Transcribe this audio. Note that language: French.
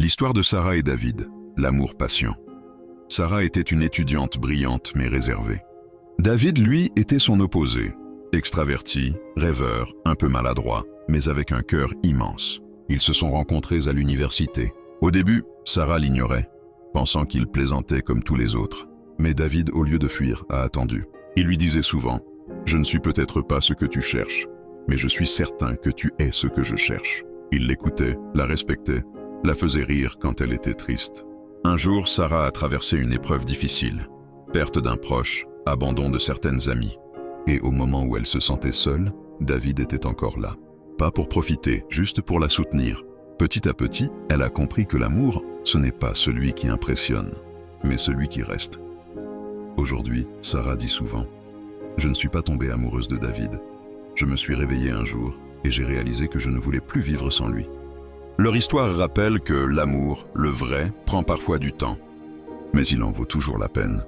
L'histoire de Sarah et David, l'amour patient. Sarah était une étudiante brillante mais réservée. David, lui, était son opposé. Extraverti, rêveur, un peu maladroit, mais avec un cœur immense. Ils se sont rencontrés à l'université. Au début, Sarah l'ignorait, pensant qu'il plaisantait comme tous les autres. Mais David, au lieu de fuir, a attendu. Il lui disait souvent « Je ne suis peut-être pas ce que tu cherches, mais je suis certain que tu es ce que je cherche. » Il l'écoutait, la respectait, la faisait rire quand elle était triste. Un jour, Sarah a traversé une épreuve difficile. Perte d'un proche, abandon de certaines amies. Et au moment où elle se sentait seule, David était encore là. Pas pour profiter, juste pour la soutenir. Petit à petit, elle a compris que l'amour, ce n'est pas celui qui impressionne, mais celui qui reste. Aujourd'hui, Sarah dit souvent « Je ne suis pas tombée amoureuse de David. Je me suis réveillée un jour et j'ai réalisé que je ne voulais plus vivre sans lui. » Leur histoire rappelle que l'amour, le vrai, prend parfois du temps, mais il en vaut toujours la peine.